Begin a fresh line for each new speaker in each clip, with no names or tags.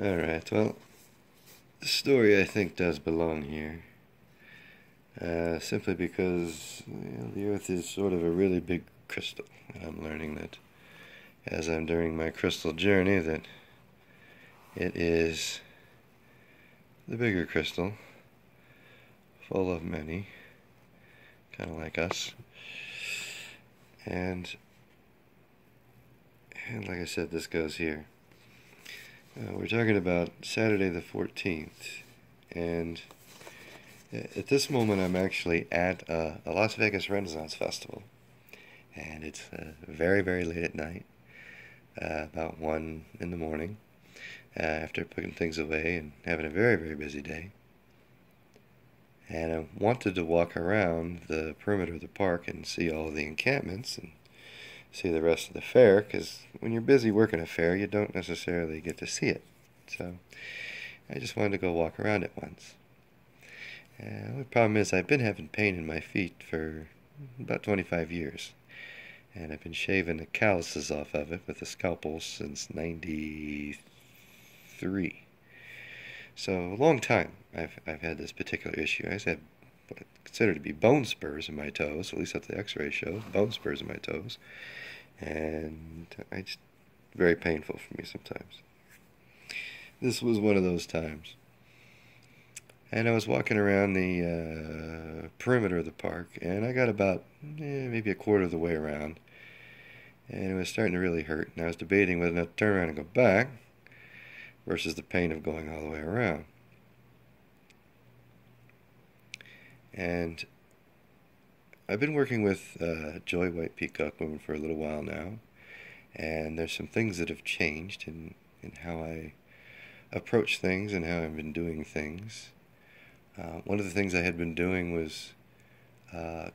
Alright, well, the story I think does belong here. Simply because the Earth is sort of a really big crystal. And I'm learning that as I'm during my crystal journey that it is the bigger crystal, full of many, kind of like us. And, and like I said, this goes here. We're talking about Saturday the 14th, and at this moment I'm actually at a Las Vegas Renaissance Festival, and it's very, very late at night, about 1 in the morning, after putting things away and having a very, very busy day. And I wanted to walk around the perimeter of the park and see all of the encampments and see the rest of the fair, because when you're busy working a fair, you don't necessarily get to see it. So I just wanted to go walk around it once. The only problem is I've been having pain in my feet for about 25 years, and I've been shaving the calluses off of it with a scalpel since '93. So a long time I've had this particular issue. I had what I consider to be bone spurs in my toes, at least that's the X-ray shows, bone spurs in my toes, and I just very painful for me sometimes. This was one of those times. And I was walking around the perimeter of the park, and I got about maybe a quarter of the way around, and it was starting to really hurt. And I was debating whether or not to turn around and go back versus the pain of going all the way around. And I've been working with Joy White Peacock Woman for a little while now, and there's some things that have changed in how I approach things and how I've been doing things. One of the things I had been doing was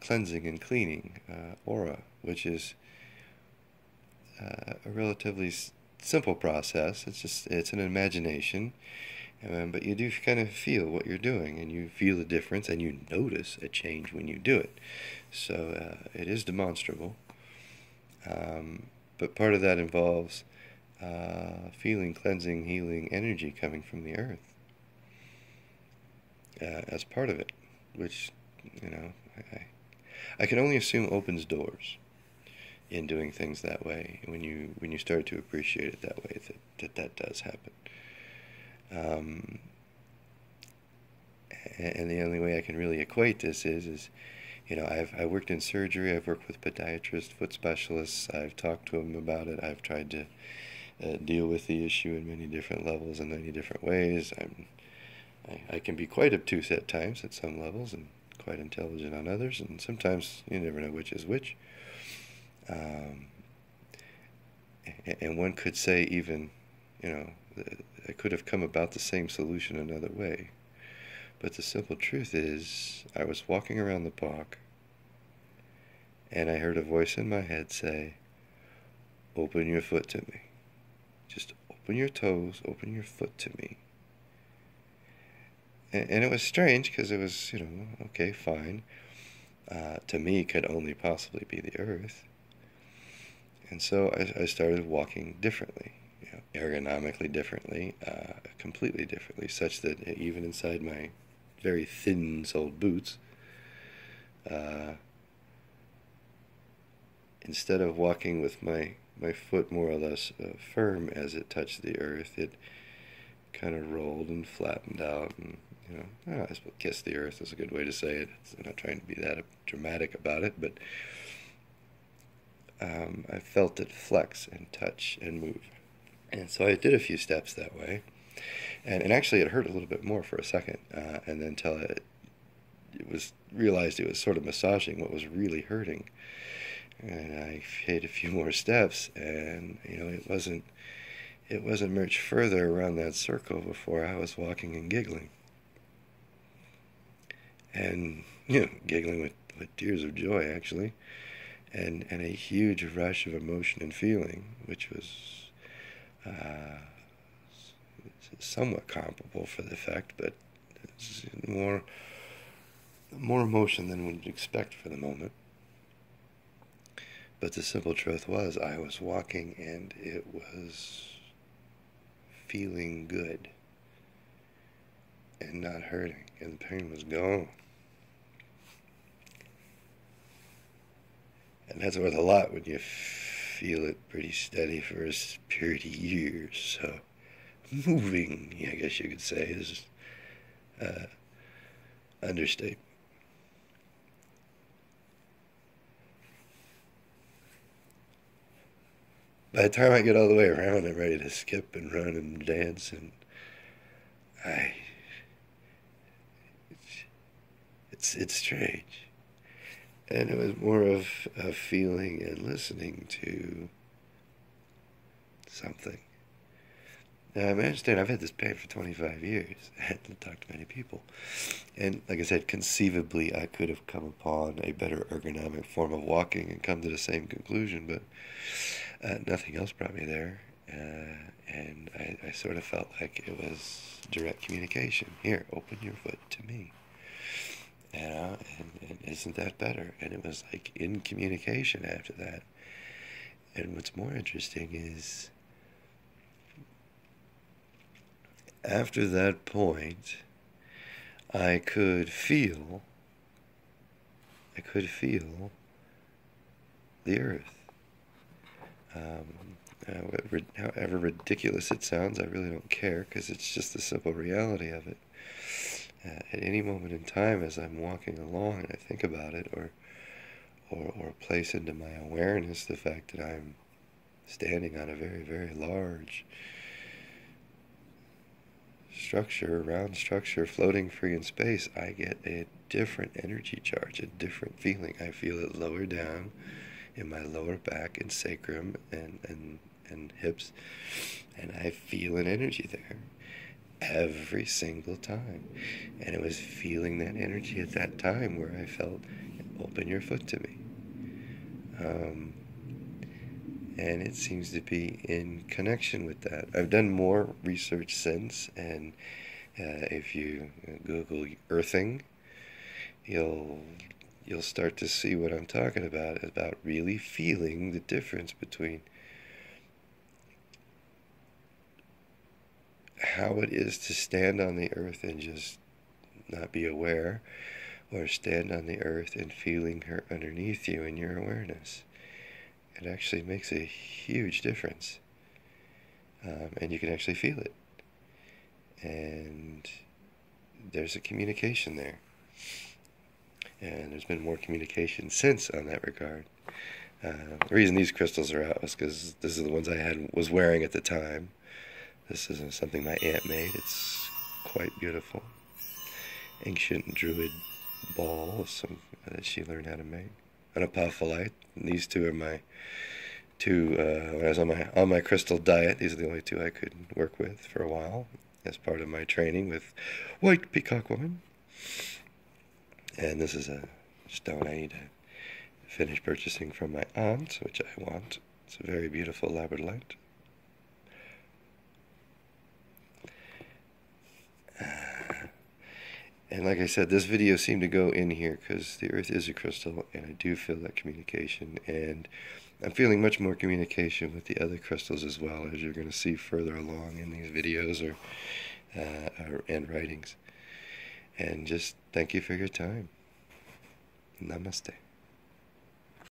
cleansing and cleaning aura, which is a relatively simple process. It's an imagination, but you do kind of feel what you're doing, and you feel the difference, and you notice a change when you do it. So it is demonstrable, but part of that involves feeling cleansing, healing energy coming from the earth as part of it, which you know I can only assume opens doors in doing things that way. When you start to appreciate it that way, that does happen. Um, and the only way I can really equate this is I worked in surgery. I've worked with podiatrists, foot specialists. I've talked to them about it. I've tried to deal with the issue in many different levels and many different ways. I can be quite obtuse at times at some levels and quite intelligent on others, and sometimes you never know which is which. Um, and one could say even, you know, I could have come about the same solution another way. But the simple truth is, I was walking around the park, and I heard a voice in my head say, "Open your foot to me. Just open your toes, open your foot to me." And it was strange because it was, okay, fine. To me, it could only possibly be the earth. And so I started walking differently, ergonomically differently, completely differently, such that even inside my very thin-soled boots, uh, instead of walking with my foot more or less firm as it touched the earth, it kind of rolled and flattened out, and I suppose kiss the earth is a good way to say it. I'm not trying to be that dramatic about it, but I felt it flex and touch and move. And so I did a few steps that way, and actually it hurt a little bit more for a second, and then until it was realized it was sort of massaging what was really hurting. And I hit a few more steps, and it wasn't much further around that circle before I was walking and giggling, and giggling with tears of joy actually, and a huge rush of emotion and feeling, which was uh, somewhat comparable for the effect, but it's more emotion than we'd expect for the moment. But the simple truth was, I was walking, and it was feeling good and not hurting, and the pain was gone. And that's worth a lot when you feel it pretty steady for a period of years. So moving, I guess you could say, is understatement. By the time I get all the way around, I'm ready to skip and run and dance, and I, it's strange. And it was more of a feeling and listening to something. Now, I understand I've had this pain for 25 years. I hadn't talked to many people. And like I said, conceivably, I could have come upon a better ergonomic form of walking and come to the same conclusion, but nothing else brought me there. And I sort of felt like it was direct communication. Here, open your foot to me. And isn't that better? And it was like in communication after that. And what's more interesting is, after that point, I could feel the earth. However ridiculous it sounds, I really don't care, because it's just the simple reality of it. At any moment in time, as I'm walking along and I think about it, or place into my awareness the fact that I'm standing on a very, very large structure, round structure, floating free in space, I get a different energy charge, a different feeling. I feel it lower down in my lower back and sacrum and hips, and I feel an energy there every single time. And it was feeling that energy at that time where I felt, open your foot to me. And it seems to be in connection with that. I've done more research since, and if you Google earthing, you'll start to see what I'm talking about really feeling the difference between how it is to stand on the earth and just not be aware, or stand on the earth and feeling her underneath you in your awareness. It actually makes a huge difference. And you can actually feel it. And there's a communication there. And there's been more communication since on that regard. The reason these crystals are out was because this is the ones I was wearing at the time. This is something my aunt made. It's quite beautiful. Ancient druid ball that she learned how to make. An apophyllite. And these two are my two, when I was on my crystal diet, these are the only two I could work with for a while as part of my training with White Peacock Woman. And this is a stone I need to finish purchasing from my aunt, which I want. It's a very beautiful labradorite. And like I said, this video seemed to go in here because the earth is a crystal, and I do feel that communication. And I'm feeling much more communication with the other crystals as well, as you're going to see further along in these videos and writings. And just thank you for your time. Namaste.